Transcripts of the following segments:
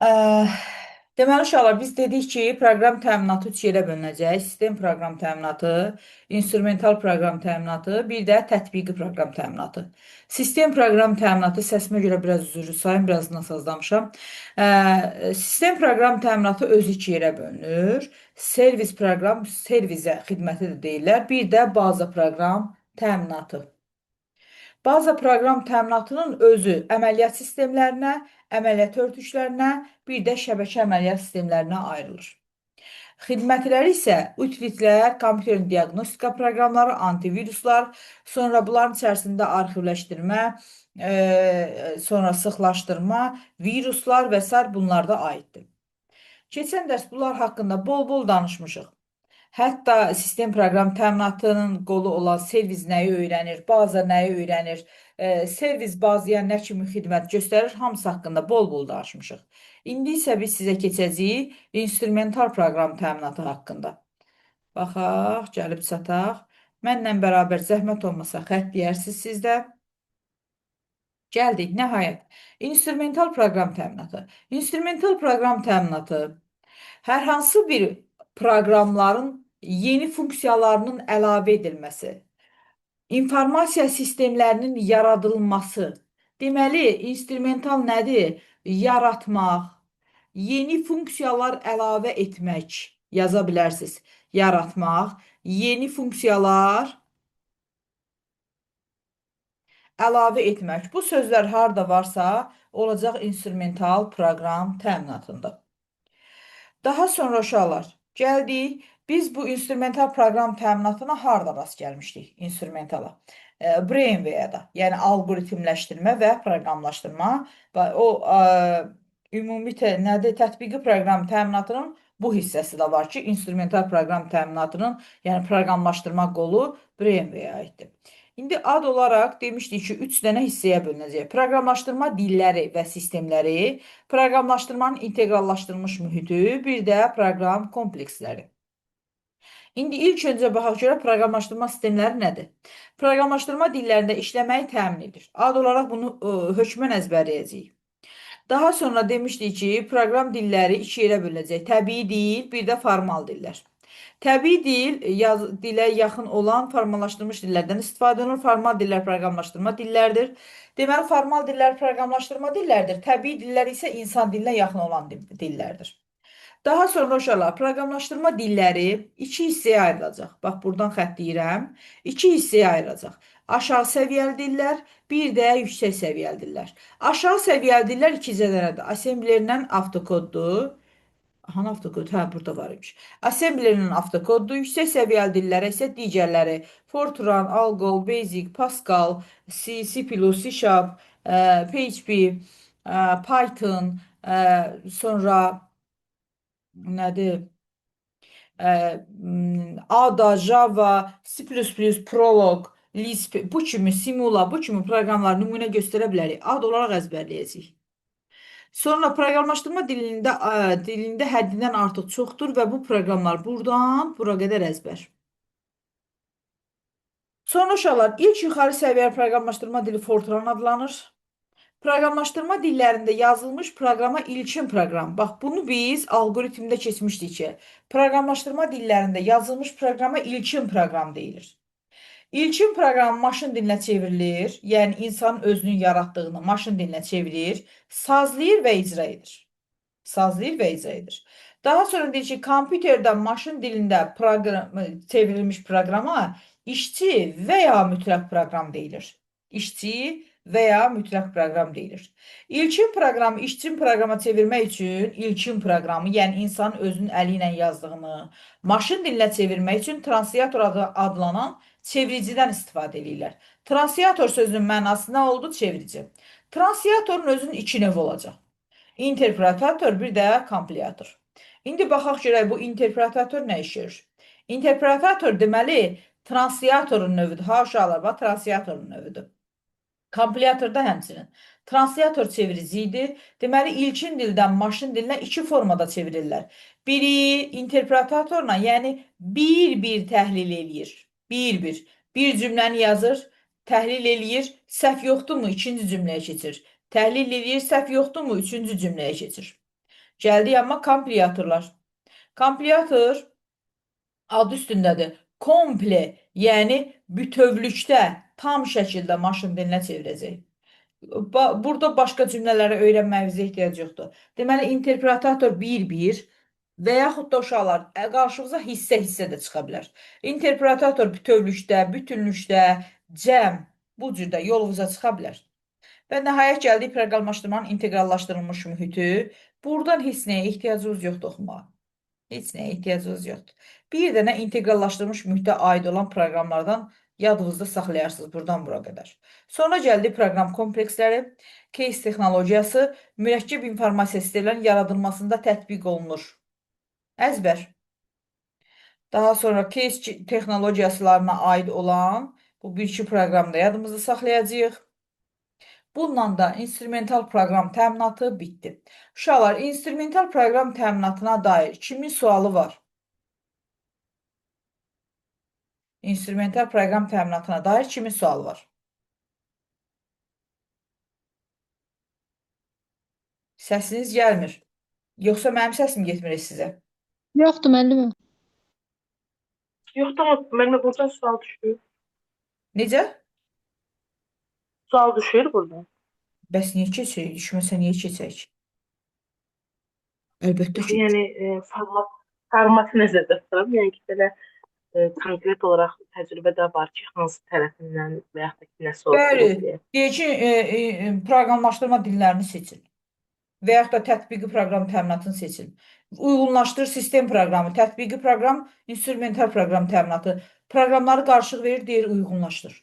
Ə, Deməli uşaqlar biz dedik ki, proqram təminatı üç yerə bölünəcək. Sistem proqram təminatı, instrumental proqram təminatı, bir də tətbiqi proqram təminatı. Sistem proqram təminatı səsimə görə biraz üzrlü sayın, biraz nasazlamışam. Sistem proqram təminatı özü iki yerə bölünür. Servis proqram, servisə xidməti də deyirlər. Bir də baza proqram təminatı. Baza proqram təminatının özü əməliyyat sistemlərinə, əməliyyat örtüşlərinə, bir də şəbəkə əməliyyat sistemlərinə ayrılır. Xidmətləri isə utilitlər, kompüterin diaqnostika proqramları, antiviruslar, sonra bunların içərisində arxivləşdirmə, sonra sıxlaşdırma, viruslar və s. bunlar da aiddir. Keçən dərs bunlar haqqında bol-bol danışmışıq. Hətta sistem proqram təminatının qolu olan servis nəyi öyrənir, baza nəyi öyrənir, servis bazaya nə kimi xidmət göstərir, hamısı haqqında bol-bol danışmışıq. İndi isə biz sizə keçəcəyik instrumental proqram təminatı haqqında. Baxaq, gəlib çataq. Mənlə bərabər zəhmət olmasa xətt deyərsiniz sizdə. Gəldik, nəhayət. İnstrumental proqram təminatı. İnstrumental proqram təminatı hər hansı bir proqramların yeni funksiyalarının əlavə edilməsi, informasiya sistemlərinin yaradılması. Deməli, instrumental nədir? Yaratmaq, yeni funksiyalar əlavə etmək yaza bilərsiniz. Yaratmaq, yeni funksiyalar əlavə etmək. Bu sözlər harda varsa, olacaq instrumental proqram təminatında. Daha sonra uşaqlar, gəldik. Biz bu instrumental proqram təminatına harda rast gəlmişdik? İnstrumentala. Brainware-da, yəni alqoritmləşdirmə və proqramlaşdırma. Və o ümumi nədir? Tətbiqi proqram təminatının bu hissəsi də var ki, instrumental proqram təminatının, yəni proqramlaşdırma qolu Brainware-ə aiddir. İndi ad olaraq demişdik ki, 3 dənə hissəyə bölünəcək. Proqramlaşdırma dilləri və sistemləri, proqramlaşdırmanın inteqrallaşdırılmış mühiti, bir də proqram kompleksləri. İndi ilk öncə baxaq görə proqramlaşdırma sistemləri nədir? Proqramlaşdırma dillərində işləməyi təmin edir. Ad olaraq bunu hökmən əzbərləyəcəyik. Daha sonra demişdik ki, proqram dilləri iki yerə bölünəcək. Təbii dil, bir də formal dillər. Təbii dil dilə yaxın olan formallaşdırılmış dillərdən istifadə olunur. Formal dillər proqramlaşdırma dillərdir. Deməli, formal dillər proqramlaşdırma dillərdir. Təbii dillər isə insan dilinə yaxın olan dillərdir. Daha sonra uşaqlar, proqramlaşdırma dilləri iki hissəyə ayrılacaq. Bax, buradan xətt deyirəm. İki hissəyə ayrılacaq. Aşağı səviyyəli dillər, bir də yüksək səviyyəli dillər. Aşağı səviyyəli dillər iki cədələdir. Assemblerdən avtokoddur. Hanı avtokod? Hə, burada var imiş. Assemblerdən avtokoddur. Yüksək səviyyəli dillərə isə digərləri Fortran, Algol, Basic, Pascal, C, C++, C Sharp, PHP, Python, sonra nədir? Ada, Java, C++, Prolog, Lisp, bu kimi Simula, bu kimi proqramlar nümunə göstərə bilərik. Ad olaraq əzbərləyəcəyik. Sonra proqramlaşdırma dilində həddindən artıq çoxdur və bu proqramlar buradan bura qədər əzbər. Sonra uşaqlar, ilk yuxarı səviyyəli proqramlaşdırma dili Fortran adlanır. Proqramlaşdırma dillərində yazılmış proqrama ilkin proqram. Bax, bunu biz alqoritmdə keçmişdik ki, proqramlaşdırma dillərində yazılmış proqrama ilkin proqram deyilir. İlkin proqram maşın dilinə çevrilir, yəni insanın özünün yaratdığını maşın dilinə çevirir, sazlayır və icra edir. Sazlayır və icra edir. Daha sonra deyir ki, kompüterdən maşın dilində çevrilmiş proqrama işçi və ya mütləq proqram deyilir. İşçi və ya mütləq proqram deyilir. İlkin proqramı işçin proqrama çevirmək üçün ilkin proqramı, yəni insanın özünün əli ilə yazdığını maşın dilinə çevirmək üçün translator adlanan çeviricidən istifadə edirlər. Translator sözünün mənası nə oldu? Çevirici. Translatorun özünün iki növü olacaq. İnterpretator, bir də kompilator. İndi baxaq görək bu interpretator nə işləyir? İnterpretator deməli translatorun növüdür. Ha uşaqlar, bax translatorun növüdür. Kompilatorda həmçinin. Translator çevirici idi. Deməli, ilkin dildən maşın dilinə iki formada çevirirlər. Biri interpretatorla, yəni bir-bir təhlil eləyir. Bir-bir. Bir cümləni yazır, təhlil eləyir, səhv yoxdurmu? İkinci cümləyə keçir. Təhlil eləyir, səhv yoxdurmu? Üçüncü cümləyə keçir. Gəldik amma kompilatorlar. Kompilator adı üstündədir. Komple, yəni bütövlükdə tam şəkildə maşın dilinə çevirəcək. Burada başqa cümlələri öyrənməyinizə ehtiyac yoxdur. Deməli, interpretator bir-bir və yaxud da uşaqlar qarşınıza hissə-hissə də çıxa bilər. Interpretator bütövlükdə, bütünlükdə, cəm bu cürdə yolunuza çıxa bilər. Və nəhayət gəldik proqramlaşdırmanın inteqrallaşdırılmış mühiti. Buradan heç nəyə ehtiyacınız yoxdur oxumağa. Heç nəyə ehtiyacınız yoxdur. Bir dənə inteqrallaşdırılmış mühitə aid olan proqramlardan yadınızda saxlayarsınız buradan bura qədər. Sonra gəldi proqram kompleksləri, case texnologiyası, mürəkkəb informasiya sistemlərinin yaradılmasında tətbiq olunur. Əzbər. Daha sonra case texnologiyasılarına aid olan bu bir-iki proqramda yadımızda saxlayacağıq. Bununla da instrumental proqram təminatı bitdi. Uşaqlar, instrumental proqram təminatına dair kimin sualı var? İnstrumental proqram təminatına dair kimin sualı var? Səsiniz gəlmir. Yoxsa mənim səsim getmir sizə? Yoxdur müəllimim. Yoxdur ama benimle buradan sual düşüyor. Necə? Sual düşüyor buradan. Bəs niyə keçirik? Düşməsə niyə keçək? Əlbəttə ki. Yani formatı nəzərdə tuturam. Yəni ki, belə konkret olaraq təcrübə də var ki, hansı tərəfindən və yaxud da ki, nə Bəli, soruşulur deyə. deyək ki, proqramlaşdırma dillərini seçin. Və yaxud da tətbiqi proqram təminatını seçin. Uyğunlaşdır sistem proqramı, tətbiqi proqram, instrumental proqram təminatı. Proqramları qarşılıq verir, deyir uyğunlaşdır.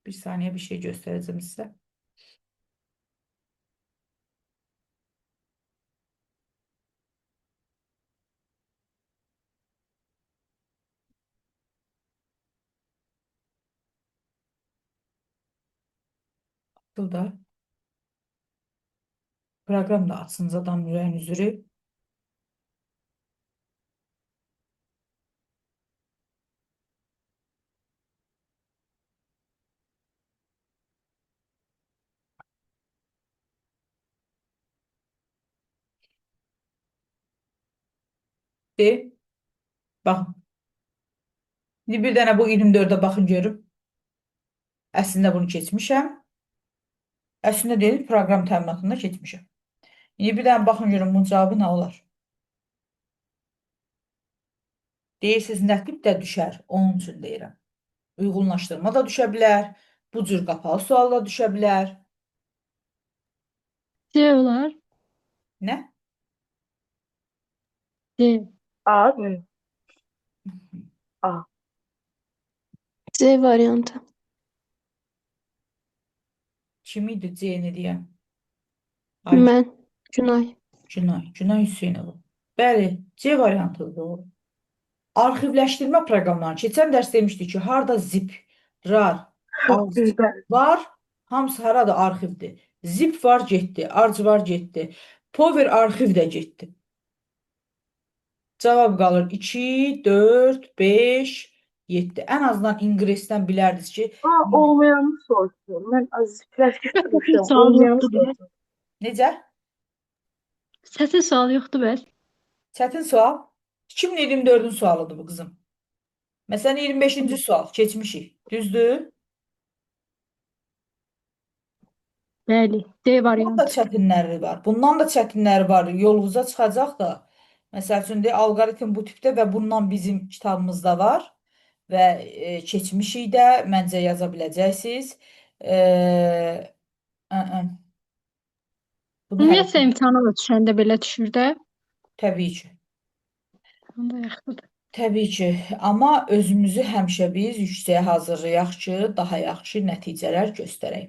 Bir saniyə bir şey göstərəcəm sizə. Burada proqram da açsınız adam ürəyin üzrü. De. Baxın. İndi bir dənə bu 24-ə baxın görüm. Əslində bunu keçmişəm. Əslində deyil, proqram təminatında keçmişəm. İndi bir dənə baxın görüm bunun cavabı nə olar? Deyirsiniz, nə tipdə düşər? Onun üçün deyirəm. Uyğunlaşdırma da düşə bilər. Bu cür qapalı sual da düşə bilər. C olar. Nə? C. A mı? A. C variantı. Kim idi C-ni deyən? Mən. Günay. Günay Hüseynova. Bəli, C variantıdır doğru. Arxivləşdirmə proqramlarını keçən dərs demişdik ki, harda zip, rar, arz var, hamısı harada arxivdir. Zip var, getdi, arz var, getdi. Power arxiv də getdi. Cavab qalır 2, 4, 5, 7. Ən azından inqresdən bilərdiniz ki, Olmayanı soruşuyorum. Ben az flash götürmüşüm. Sual Olmayanı yoxdur deyə. soruşuyorum. necə? Səsin sual yoxdur bəs. Çətin sual. 2024-ün sualıdır bu qızım. Məsələn, 25-ci sual keçmişik. Düzdür? Bəli. D Bundan da variantı. çətinləri var. Bundan da çətinləri var. Yolunuza çıxacaq da. Məsəl üçün de, alqoritm bu tipdə və bundan bizim kitabımızda var və keçmişik də, məncə yaza biləcəksiniz. Bunu Ümumiyyətlə imtahana da düşəndə belə düşür də. təbii ki. Onda yaxşıdır. Təbii ki, amma özümüzü həmişə biz yüksəyə hazırlayaq ki, daha yaxşı nəticələr göstərək.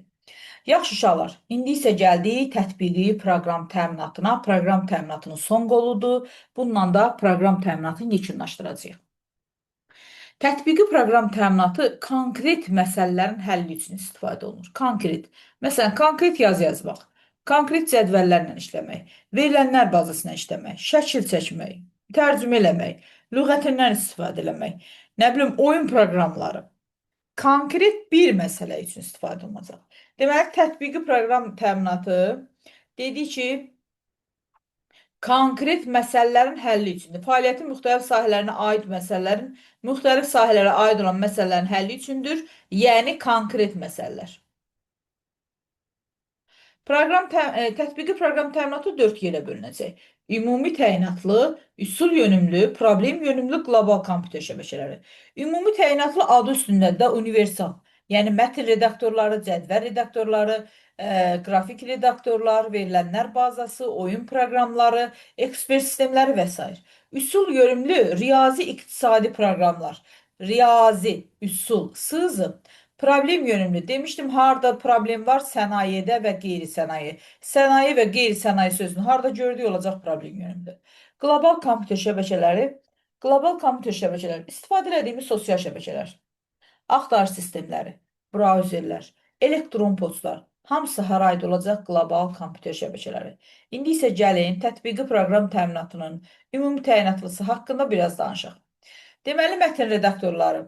Yaxşı uşaqlar, indi isə gəldik tətbiqi proqram təminatına. Proqram təminatının son qoludur. Bununla da proqram təminatını yekunlaşdıracağıq. Tətbiqi proqram təminatı konkret məsələlərin həlli üçün istifadə olunur. Konkret. Məsələn, konkret yazı yazmaq, konkret cədvəllərlə işləmək, verilənlər bazasına işləmək, şəkil çəkmək, tərcümə eləmək, lüğətindən istifadə eləmək, nə bilim, oyun proqramları. konkret bir məsələ üçün istifadə olunacaq. Deməli, tətbiqi proqram təminatı dedi ki, konkret məsələlərin həlli üçündür. Fəaliyyətin müxtəlif sahələrinə aid məsələlərin, müxtəlif sahələrə aid olan məsələlərin həlli üçündür. Yəni, konkret məsələlər. Tətbiqi proqram təminatı 4 yerə bölünəcək. Ümumi təyinatlı, üsul yönümlü, problem yönümlü qlobal kompüter şəbəkələri. Ümumi təyinatlı adı üstündə də universal. Yəni mətn redaktorları, cədvəl redaktorları, qrafik redaktorlar, verilənlər bazası, oyun proqramları, ekspert sistemləri və s. Üsul yönümlü riyazi iqtisadi proqramlar. Riyazi, üsul, sızım. Problem yönümlü. Demişdim, harda problem var? Sənayedə və qeyri-sənaye. Sənaye və qeyri-sənaye sözünü harda gördük olacaq problem yönümlü. Qlobal kompüter şəbəkələri. Qlobal kompüter şəbəkələri. İstifadə edildiyimiz sosial şəbəkələr. Axtarış sistemləri, brauzerlər, elektron postlar. Hamısı hara aid olacaq? Qlobal kompüter şəbəkələri. İndi isə gəlin tətbiqi proqram təminatının ümumi təyinatlısı haqqında biraz danışaq. Deməli, mətn redaktorları.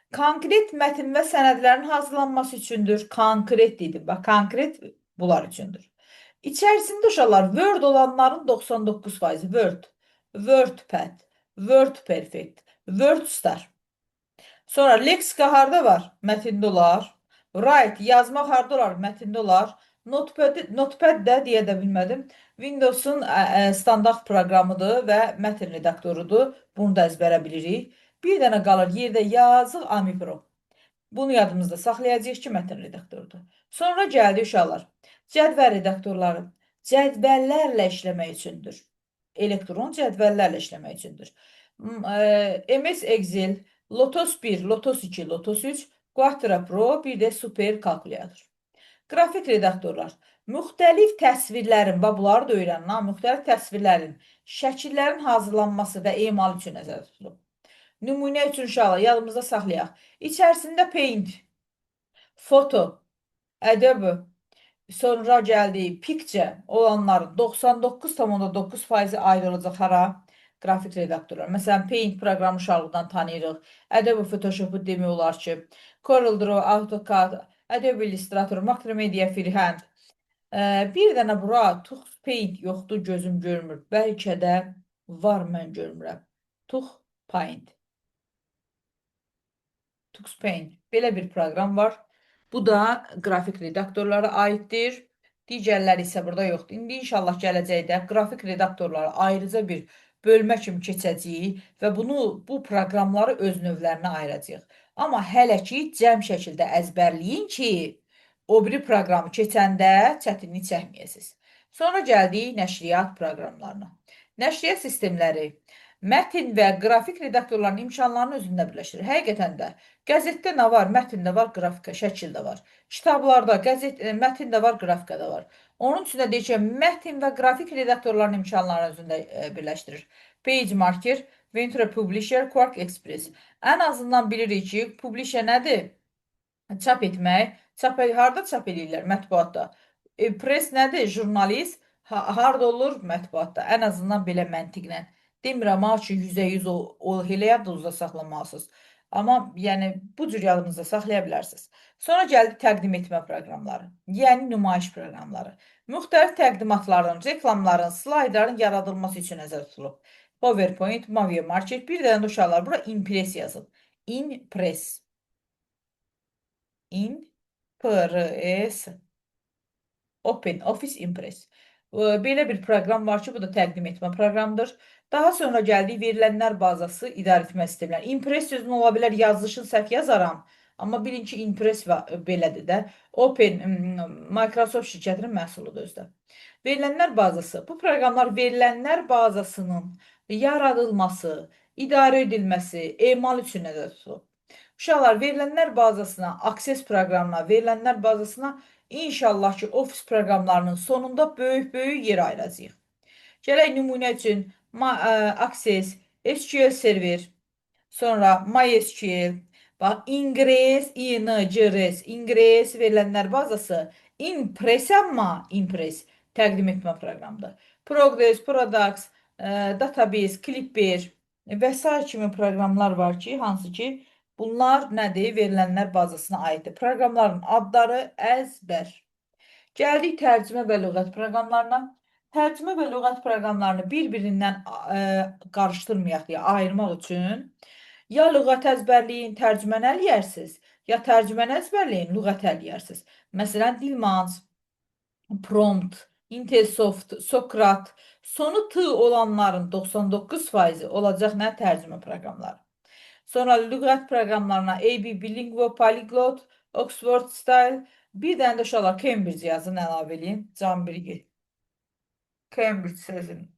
Konkret mətn və sənədlərin hazırlanması üçündür. Konkret dedim. Bax, konkret bunlar üçündür. İçərisində uşaqlar Word olanların 99%, Word, WordPad, WordPerfect, WordStar. Sonra leksika harda var? Mətndə olar. Write, yazmaq harda olar? Mətndə olar. Notepad də deyə də bilmədim. Windows-un standart proqramıdır və mətn redaktorudur. Bunu da əzbərə bilirik. Bir dənə qalır yerdə yazıq AmiPro. Bunu yadımızda saxlayacağıq ki, mətn redaktorudur. Sonra gəldi uşaqlar. Cədvəl redaktorları. Cədvəllərlə işləmək üçündür. Elektron cədvəllərlə işləmək üçündür. MS Excel, Lotus 1, Lotus 2, Lotus 3, Quattro Pro, bir də super kalkulyator. Qrafik redaktorlar. Müxtəlif təsvirlərin, bunları da öyrənin, müxtəlif təsvirlərin, şəkillərin hazırlanması və emal üçün nəzərdə tutulub. Nümunə üçün uşaqlar yadımızda saxlayaq. İçərisində Paint, Photo, Adobe, sonra gəldi Picture olanların 99,9% aid olacaq hara? Qrafik redaktorlar. Məsələn, Paint proqramı uşaqlıqdan tanıyırıq. Adobe Photoshop-u demək olar ki, CorelDRAW, AutoCAD, Adobe Illustrator, Macromedia Freehand. Bir dənə bura Tux Paint yoxdur, gözüm görmür. Bəlkə də var, mən görmürəm. Tux Paint. TuxPaint. Belə bir proqram var. Bu da qrafik redaktorlara aiddir. Digərləri isə burada yoxdur. İndi inşallah gələcəkdə qrafik redaktorlara ayrıca bir bölmə kimi keçəcəyik və bu proqramları öz növlərinə ayıracağıq. Amma hələ ki, cəm şəkildə əzbərləyin ki, o biri proqramı keçəndə çətinlik çəkməyəsiniz. Sonra gəldik nəşriyyat proqramlarına. Nəşriyyat sistemləri mətn və qrafik redaktorların imkanlarını özündə birləşdirir. Həqiqətən də qəzetdə nə var? Mətn də var, qrafika, şəkil də var. Kitablarda mətn də var, qrafika da var. Onun üçün də deyək ki, mətn və qrafik redaktorların imkanlarını özündə birləşdirir. PageMaker, Ventura Publisher, Quark Express. Ən azından bilirik ki, Publisher nədir? Çap etmək. Harda çap edirlər? Mətbuatda. Press nədir? Jurnalist. Harda olur? Mətbuatda. Ən azından belə məntiqlə. Demirəm ki, 100% o elə yadınızda saxlamalısınız. Amma yəni bu cür yadınızda saxlaya bilərsiniz. Sonra gəldi təqdim etmə proqramları. Yəni nümayiş proqramları. Müxtəlif təqdimatların, reklamların, slaydların yaradılması üçün nəzərdə tutulub. PowerPoint, MovieMaker, bir dənə də uşaqlar bura Impress yazın. Impress. Impress. Open Office Impress. Belə bir proqram var ki, bu da təqdim etmə proqramıdır. Daha sonra gəldik verilənlər bazası idarə etmə sistemləri. Impress sözünü ola bilər yazılışın səhv yazaram. Amma bilin ki, Impress belədir də. Open Microsoft şirkətinin məhsuludur özdə. Verilənlər bazası. Bu proqramlar verilənlər bazasının yaradılması, idarə edilməsi, emal üçün nəzərdə tutulub. Uşaqlar, verilənlər bazasına, Access proqramına, verilənlər bazasına İnşallah ki, Office proqramlarının sonunda böyük yer ayıracağıq. Gələk nümunə üçün Access, SQL Server, sonra MySQL, Ingress, Ingress verilənlər bazası, Impress amma Impress təqdim etmə proqramıdır. Progress, Products, Database, Clipper və s. kimi proqramlar var ki, hansı ki, Bunlar nədir? Verilənlər bazasına aiddir. Proqramların adları əzbər. Gəldik tərcümə və lüğət proqramlarına. Tərcümə və lüğət proqramlarını bir-birindən qarışdırmayaq deyə ayırmaq üçün ya lüğət əzbərləyin, tərcüməni ələyərsiniz, ya tərcüməni əzbərləyin, lüğət ələyərsiniz. Məsələn, Dilmanc, Prompt, Intelsoft, Sokrat, sonu t olanların 99% olacaq nə? Tərcümə proqramları. Sonra lüğət proqramlarına AB, Bilingual, Polyglot, Oxford Style, bir dənə də uşaqlar Cambridge yazın, əlavə edin. Can Bilgi. Cambridge sözün.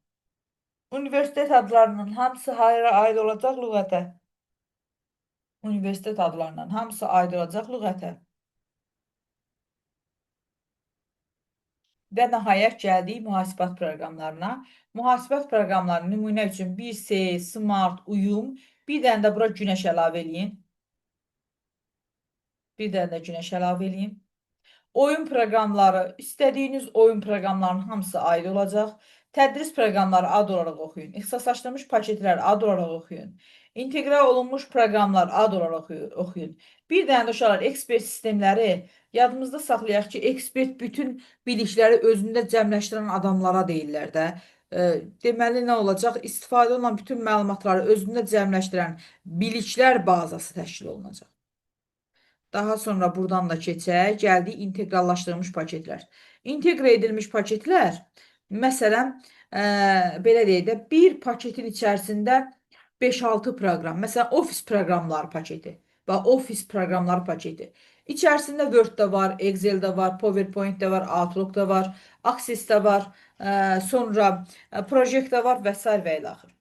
Universitet adlarının hamısı hayra aid olacaq lüğətə. Universitet adlarının hamısı aid olacaq lüğətə. Və nəhayət gəldik mühasibat proqramlarına. Mühasibat proqramlarının nümunə üçün 1C, Smart, Uyum, bir dənə də bura Günəş əlavə edin. Bir dənə də Günəş əlavə edin. Oyun proqramları, istədiyiniz oyun proqramlarının hamısı aid olacaq. Tədris proqramları ad olaraq oxuyun. İxtisaslaşdırılmış paketlər ad olaraq oxuyun. İnteqrə olunmuş proqramlar ad olaraq oxuyun. Bir dənə də uşaqlar, ekspert sistemləri yadımızda saxlayaq ki, ekspert bütün bilikləri özündə cəmləşdirən adamlara deyirlər də. Deməli, nə olacaq? İstifadə olunan bütün məlumatları özündə cəmləşdirən biliklər bazası təşkil olunacaq. Daha sonra buradan da keçək, gəldik inteqrallaşdırılmış paketlər. İnteqrə edilmiş paketlər, məsələn, belə deyək də, bir paketin içərisində 5-6 proqram, məsələn, Office proqramları paketi və Office proqramları paketi. İçərisində Word-də var, Excel-də var, PowerPoint-də var, Outlook-da var, Access-də var, sonra Project-də var və s. və ilə axır.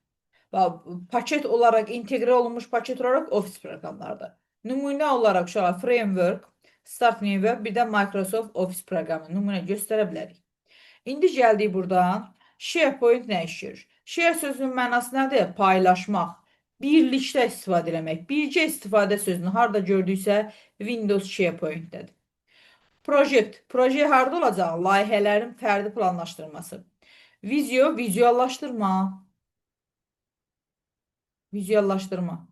Paket olaraq, inteqrə olunmuş paket olaraq Office proqramlardır. Nümunə olaraq uşaqlar Framework, Start New Web, bir də Microsoft Office proqramı nümunə göstərə bilərik. İndi gəldik buradan. SharePoint nə işləyir? Share sözünün mənası nədir? Paylaşmaq, birlikdə istifadə eləmək. Bircə istifadə sözünü harada gördüksə Windows SharePoint-dədir. Project, proje harada olacaq? Layihələrin fərdi planlaşdırılması. Video, vizuallaşdırma. Vizuallaşdırma.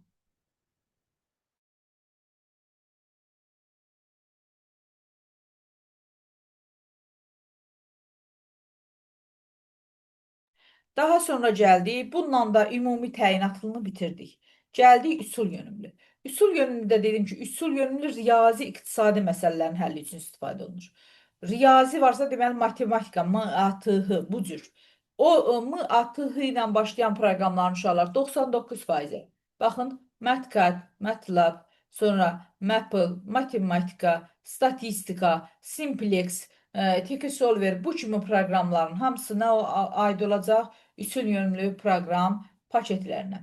Daha sonra gəldik, bununla da ümumi təyinatını bitirdik. Gəldik üsul yönümlü. Üsul yönümlüdə dedim ki, üsul yönümlü riyazi iqtisadi məsələlərin həlli üçün istifadə olunur. Riyazi varsa deməli matematika, M-A-T-H bu cür. O M-A-T-H ilə başlayan proqramların uşaqlar 99%. Baxın, MATCAD, MATLAB, sonra Maple, matematika, statistika, Simplex, Tiki-Solver bu kimi proqramların hamısına aid olacaq üsul yönümlü proqram paketlərinə.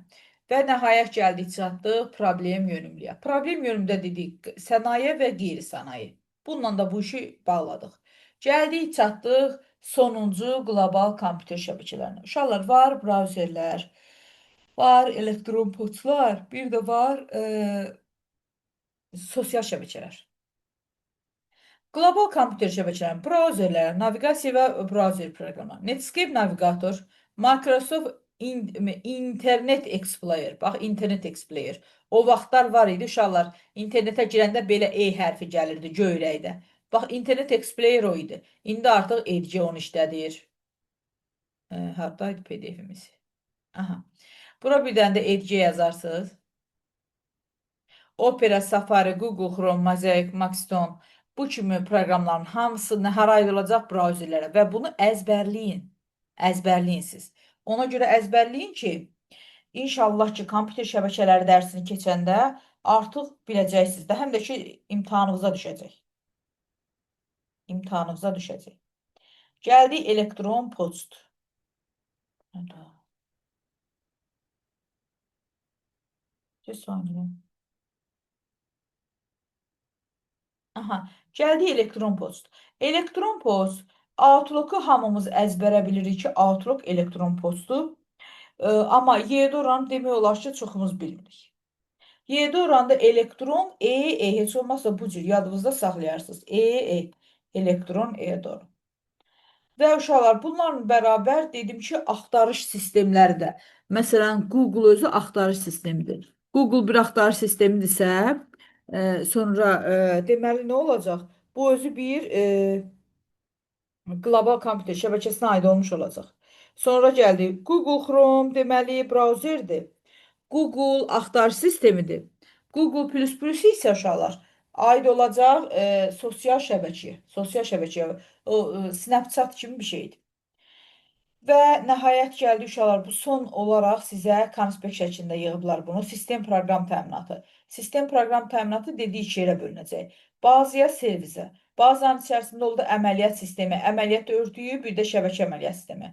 Və nəhayət gəldik çatdıq problem yönümlüyə. Problem yönümlüdə dedik sənaye və qeyri-sənaye. Bununla da bu işi bağladıq. Gəldik çatdıq sonuncu qlobal kompüter şəbəkələrinə. Uşaqlar, var brauzerlər, var elektron poçtlar, bir də var sosial şəbəkələr. Qlobal kompüter şəbəkələri, brauzerlər, naviqasiya və brauzer proqramı, Netscape navigator, Microsoft Internet Explorer, bax, Internet Explorer. O vaxtlar var idi, uşaqlar, internetə girəndə belə E hərfi gəlirdi, göyrəkdə. Bax, Internet Explorer o idi. İndi artıq Edge onu işlədir. Haradaydı PDF-imiz? Aha. Bura bir dənə də Edge yazarsınız. Opera, Safari, Google Chrome, Mosaic, Maxstone bu kimi proqramların hamısı nəhər aid olacaq brauzerlərə və bunu əzbərləyin. Əzbərləyin siz. Ona görə əzbərləyin ki, inşallah ki, kompüter şəbəkələri dərsini keçəndə artıq biləcəksiniz də, həm də ki, imtahanınıza düşəcək. İmtahanınıza düşəcək. Gəldik elektron poçt. Bir saniyə. Aha, gəldik elektron poçt. Elektron poçt, Outlook-u hamımız əzbərə bilirik ki, Outlook elektron poçtdur. Amma Y-də oranı demək olar ki, çoxumuz bilmirik. Y-də oranda elektron, heç olmazsa bu cür yadınızda saxlayarsınız. Elektron, doğru. Və uşaqlar, bunlarla bərabər dedim ki, axtarış sistemləri də. Məsələn, Google özü axtarış sistemidir. Google bir axtarış sistemidirsə, sonra deməli nə olacaq? Bu özü bir qlobal kompüter şəbəkəsinə aid olmuş olacaq. Sonra gəldi Google Chrome, deməli brauzerdir. Google axtarış sistemidir. Google++ isə uşaqlar aid olacaq sosial şəbəkəyə. Sosial şəbəkəyə, o Snapchat kimi bir şeydir. Və nəhayət gəldi uşaqlar, bu son olaraq sizə konspekt şəklində yığıblar bunu. Sistem proqram təminatı. Sistem proqram təminatı dediyi iki yerə bölünəcək. Bazaya, servisə. Bazanın içərisində oldu əməliyyat sistemi, əməliyyat örtüyü, bir də şəbəkə əməliyyat sistemi.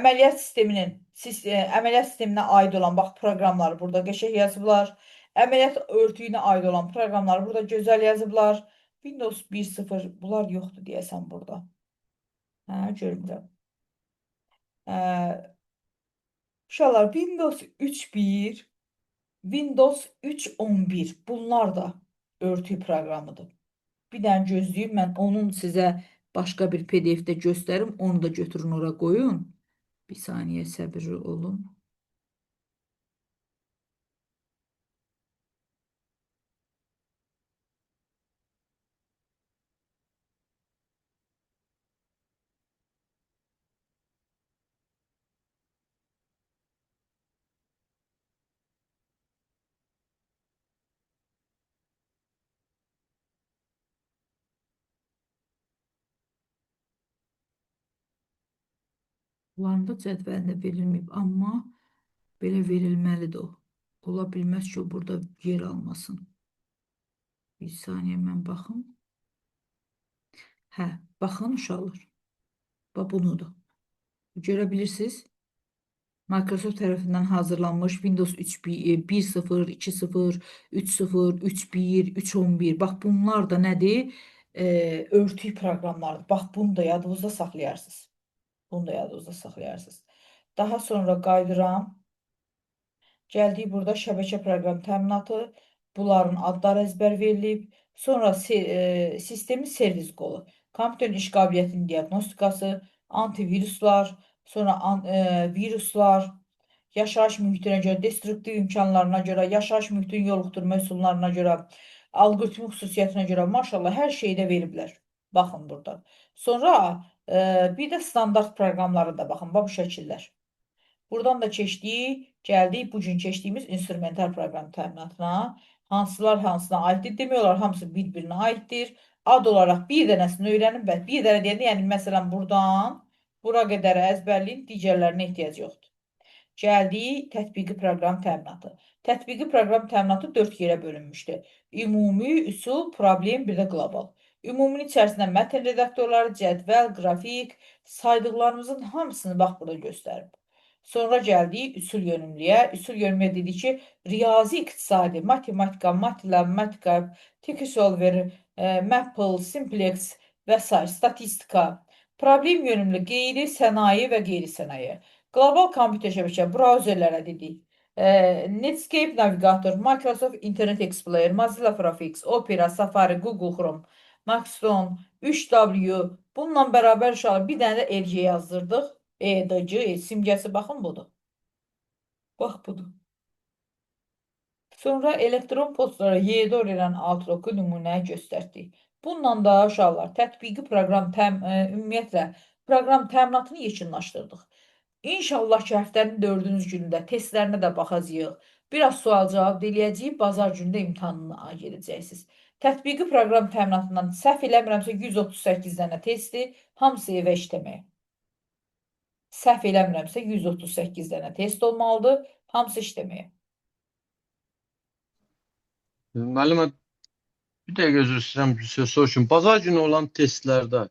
Əməliyyat sisteminin əməliyyat sisteminə aid olan bax proqramları burada qəşəng yazıblar. Əməliyyat örtüyünə aid olan proqramları burada gözəl yazıblar. Windows 1.0 bunlar yoxdur deyəsən burada. Hə, görmürəm. Uşaqlar Windows 3.1, Windows 3.11 bunlar da örtü proqramıdır. Bir dənə gözləyib mən onun sizə başqa bir PDF-də göstərim. Onu da götürün ora qoyun. Bir saniyə səbirli olun. Bunların da cədvəlində verilməyib, amma belə verilməlidir o. Ola bilməz ki, o burada yer almasın. Bir saniyə mən baxım. Hə, baxın uşaqlar. Bax bunudur. Görə bilirsiniz. Microsoft tərəfindən hazırlanmış Windows 1.0, 2.0, 3.0, 3.1, 3.11. Bax bunlar da nədir? Örtük proqramlardır. Bax bunu da yadınızda saxlayarsınız. Bunu da yadınızda saxlayarsınız. Daha sonra qayıdıram. Gəldik burada şəbəkə proqram təminatı. Bunların adları əzbər verilib. Sonra sistemin servis qolu. Kompüterin iş qabiliyyətinin diaqnostikası, antiviruslar, sonra viruslar, yaşayış mühitinə görə, destruktiv imkanlarına görə, yaşayış mühitinin yoluxdurma üsullarına görə, alqoritmik xüsusiyyətinə görə maşallah hər şeyi də veriblər. Baxın burada. Sonra bir də standart proqramları da baxın, bu şəkillər. Buradan da keçdik, gəldik bugün keçdiyimiz instrumental proqram təminatına. Hansılar hansına aiddir? Demək olar, hamısı bir-birinə aiddir. Ad olaraq bir dənəsini öyrənin və bir dənə deyəndə, yəni məsələn buradan bura qədər əzbərləyin, digərlərinə ehtiyac yoxdur. Gəldik tətbiqi proqram təminatı. Tətbiqi proqram təminatı 4 yerə bölünmüşdür. Ümumi, üsul, problem, bir də qlobal. Ümuminin içərisində mətn redaktorları, cədvəl, qrafik, saydıqlarımızın hamısını bax burada göstərib. Sonra gəldik üsul yönümlüyə. Üsul yönümlüyə dedik ki, riyazi iqtisadi, matematika, MATLAB, MATLAB, Tiki-Solver, Maple, Simplex və s. statistika. Problem yönümlü qeyri sənaye və qeyri-sənaye. Qlobal kompüter şəbəkə, brauzerlərə dedik. Netscape navigator, Microsoft Internet Explorer, Mozilla Firefox, Opera, Safari, Google Chrome, Maxstone, 3W. Bununla bərabər uşaqlar bir dənə də LG yazdırdıq. EDC simgəsi baxın budur. Bax budur. Sonra elektron postlara YDOR ilə Outlook-u nümunəyə göstərdik. Bununla da uşaqlar tətbiqi proqram ümumiyyətlə proqram təminatını yekunlaşdırdıq. İnşallah ki, həftənin 4-cü günündə testlərinə də baxacağıq. Biraz sual cavab eləyəcəyik, bazar günündə imtahanına gedəcəksiniz. Tətbiqi proqram təminatından səhv eləmirəmsə 138 dənə testi, hamısı evə işləməyə. Səhv eləmirəmsə 138 dənə test olmalıdır, hamısı işləməyə. Müəllimə, bir dəqiqə üzr istəyirəm, bir söz soruşum. Bazar günü olan testlərdə